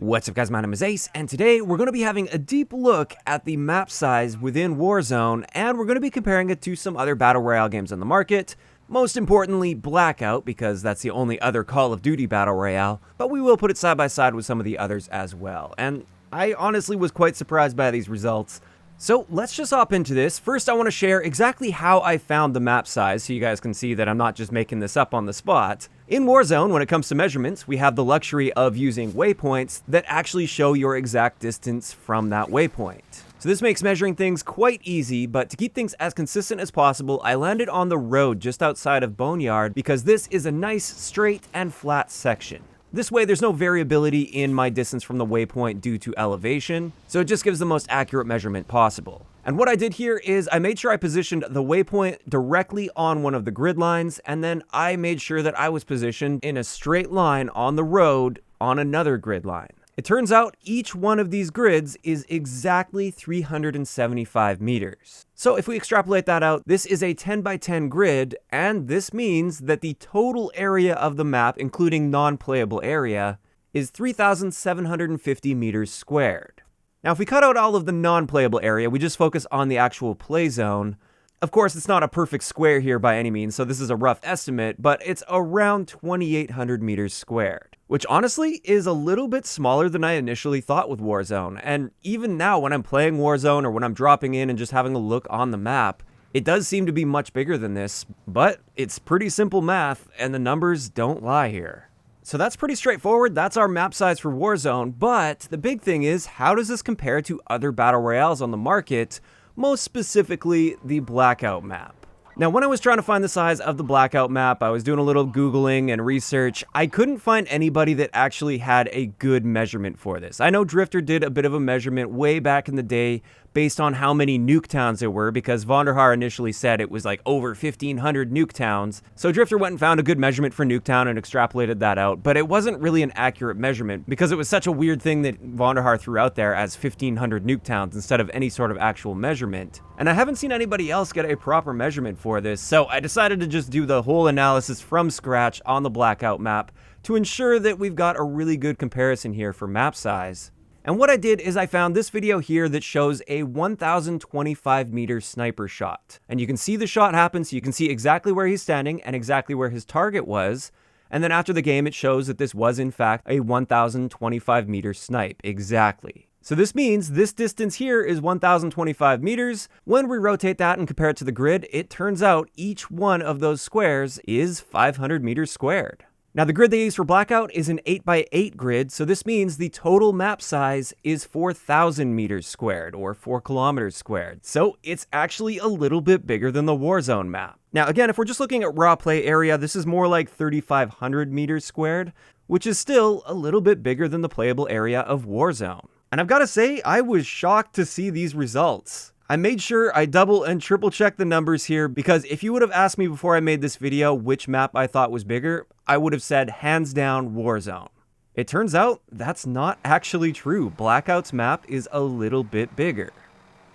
What's up guys, my name is Ace, and today we're going to be having a deep look at the map size within Warzone, and we're going to be comparing it to some other Battle Royale games on the market, most importantly Blackout, because that's the only other Call of Duty Battle Royale, but we will put it side by side with some of the others as well, and I honestly was quite surprised by these results. So let's just hop into this. First, I want to share exactly how I found the map size so you guys can see that I'm not just making this up on the spot. In Warzone, when it comes to measurements, we have the luxury of using waypoints that actually show your exact distance from that waypoint. So this makes measuring things quite easy, but to keep things as consistent as possible, I landed on the road just outside of Boneyard because this is a nice, straight, and flat section. This way, there's no variability in my distance from the waypoint due to elevation, so it just gives the most accurate measurement possible. And what I did here is I made sure I positioned the waypoint directly on one of the grid lines, and then I made sure that I was positioned in a straight line on the road on another grid line. It turns out each one of these grids is exactly 375 meters. So if we extrapolate that out, this is a 10 by 10 grid, and this means that the total area of the map, including non-playable area, is 3,750 meters squared. Now if we cut out all of the non-playable area, we just focus on the actual play zone. Of course, it's not a perfect square here by any means, so this is a rough estimate, but it's around 2,800 meters squared, which honestly is a little bit smaller than I initially thought with Warzone. And even now, when I'm playing Warzone or when I'm dropping in and just having a look on the map, it does seem to be much bigger than this, but it's pretty simple math, and the numbers don't lie here. So that's pretty straightforward. That's our map size for Warzone, but the big thing is, how does this compare to other Battle Royales on the market? Most specifically, the Blackout map. Now, when I was trying to find the size of the Blackout map, I was doing a little Googling and research. I couldn't find anybody that actually had a good measurement for this. I know Drifter did a bit of a measurement way back in the day based on how many nuke towns there were, because Vonderhaar initially said it was like over 1,500 nuke towns. So Drifter went and found a good measurement for Nuketown and extrapolated that out, but it wasn't really an accurate measurement because it was such a weird thing that Vonderhaar threw out there as 1,500 nuke towns instead of any sort of actual measurement. And I haven't seen anybody else get a proper measurement for this, so I decided to just do the whole analysis from scratch on the Blackout map to ensure that we've got a really good comparison here for map size. And what I did is I found this video here that shows a 1,025 meter sniper shot. And you can see the shot happen, so you can see exactly where he's standing and exactly where his target was. And then after the game, it shows that this was in fact a 1,025 meter snipe, exactly. So this means this distance here is 1,025 meters. When we rotate that and compare it to the grid, it turns out each one of those squares is 500 meters squared. Now the grid they use for Blackout is an 8x8 grid, so this means the total map size is 4,000 meters squared, or 4 kilometers squared. So it's actually a little bit bigger than the Warzone map. Now again, if we're just looking at raw play area, this is more like 3,500 meters squared, which is still a little bit bigger than the playable area of Warzone. And I've got to say, I was shocked to see these results. I made sure I double and triple check the numbers here because if you would have asked me before I made this video which map I thought was bigger, I would have said hands down Warzone. It turns out that's not actually true. Blackout's map is a little bit bigger.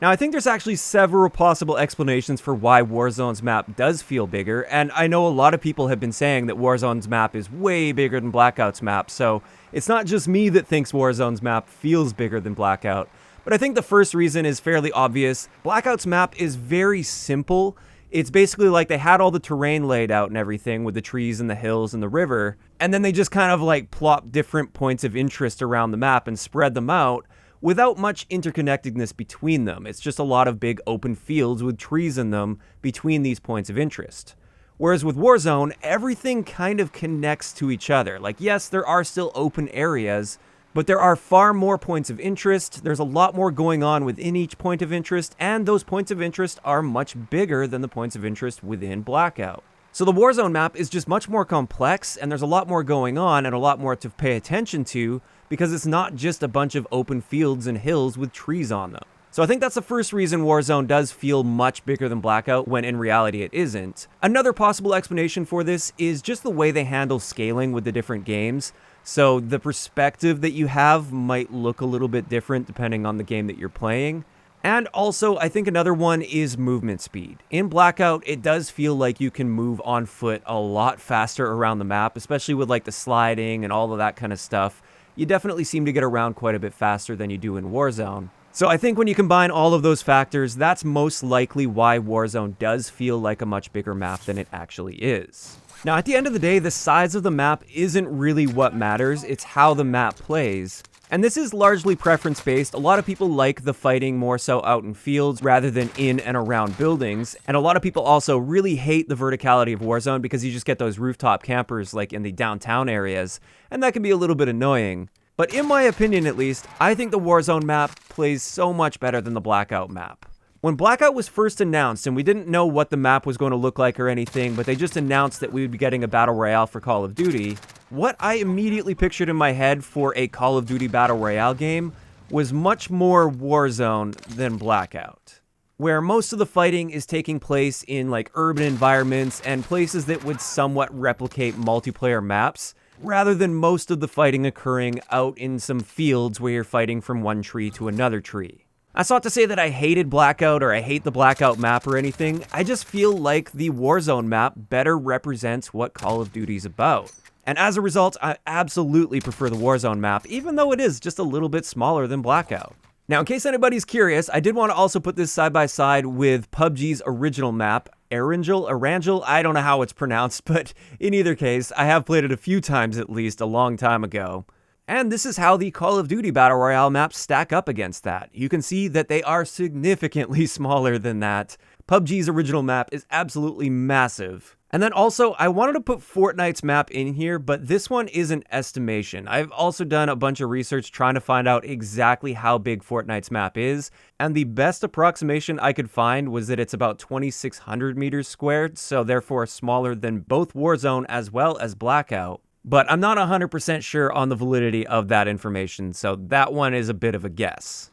Now I think there's actually several possible explanations for why Warzone's map does feel bigger, and I know a lot of people have been saying that Warzone's map is way bigger than Blackout's map, so it's not just me that thinks Warzone's map feels bigger than Blackout. But I think the first reason is fairly obvious. Blackout's map is very simple. It's basically like they had all the terrain laid out and everything with the trees and the hills and the river, and then they just kind of like plop different points of interest around the map and spread them out without much interconnectedness between them. It's just a lot of big open fields with trees in them between these points of interest. Whereas with Warzone, everything kind of connects to each other. Like, yes, there are still open areas, but there are far more points of interest. There's a lot more going on within each point of interest, and those points of interest are much bigger than the points of interest within Blackout. So the Warzone map is just much more complex, and there's a lot more going on and a lot more to pay attention to because it's not just a bunch of open fields and hills with trees on them. So I think that's the first reason Warzone does feel much bigger than Blackout when in reality it isn't. Another possible explanation for this is just the way they handle scaling with the different games. So the perspective that you have might look a little bit different depending on the game that you're playing. And also, I think another one is movement speed. In Blackout, it does feel like you can move on foot a lot faster around the map, especially with like the sliding and all of that kind of stuff. you definitely seem to get around quite a bit faster than you do in Warzone. So I think when you combine all of those factors, that's most likely why Warzone does feel like a much bigger map than it actually is. Now, at the end of the day, the size of the map isn't really what matters, it's how the map plays. And this is largely preference-based. A lot of people like the fighting more so out in fields rather than in and around buildings. And a lot of people also really hate the verticality of Warzone because you just get those rooftop campers like in the downtown areas, and that can be a little bit annoying. But in my opinion at least, I think the Warzone map plays so much better than the Blackout map. When Blackout was first announced, and we didn't know what the map was going to look like or anything, but they just announced that we would be getting a Battle Royale for Call of Duty, what I immediately pictured in my head for a Call of Duty Battle Royale game was much more Warzone than Blackout, where most of the fighting is taking place in like urban environments and places that would somewhat replicate multiplayer maps, rather than most of the fighting occurring out in some fields where you're fighting from one tree to another tree. That's not to say that I hated Blackout or I hate the Blackout map or anything, I just feel like the Warzone map better represents what Call of Duty's about. And as a result, I absolutely prefer the Warzone map, even though it is just a little bit smaller than Blackout. Now, in case anybody's curious, I did want to also put this side by side with PUBG's original map, Erangel, I don't know how it's pronounced, but in either case, I have played it a few times at least a long time ago. And this is how the Call of Duty Battle Royale maps stack up against that. You can see that they are significantly smaller than that. PUBG's original map is absolutely massive. And then also, I wanted to put Fortnite's map in here, but this one is an estimation. I've also done a bunch of research trying to find out exactly how big Fortnite's map is, and the best approximation I could find was that it's about 2,600 meters squared, so therefore smaller than both Warzone as well as Blackout. But I'm not 100% sure on the validity of that information, so that one is a bit of a guess.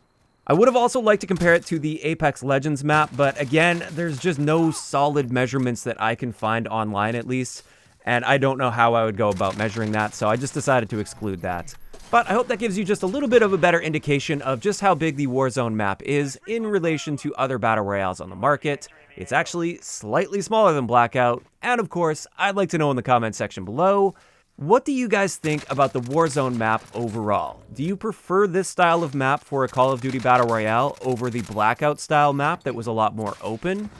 I would have also liked to compare it to the Apex Legends map, but again, there's just no solid measurements that I can find online at least, and I don't know how I would go about measuring that, so I just decided to exclude that. But I hope that gives you just a little bit of a better indication of just how big the Warzone map is in relation to other Battle Royales on the market. It's actually slightly smaller than Blackout, and of course, I'd like to know in the comment section below, what do you guys think about the Warzone map overall? Do you prefer this style of map for a Call of Duty Battle Royale over the Blackout style map that was a lot more open?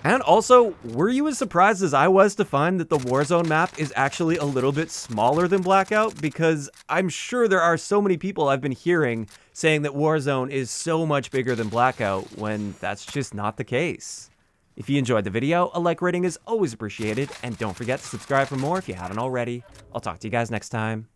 And also, were you as surprised as I was to find that the Warzone map is actually a little bit smaller than Blackout? Because I'm sure there are so many people I've been hearing saying that Warzone is so much bigger than Blackout when that's just not the case. If you enjoyed the video, a like rating is always appreciated, and don't forget to subscribe for more if you haven't already. I'll talk to you guys next time.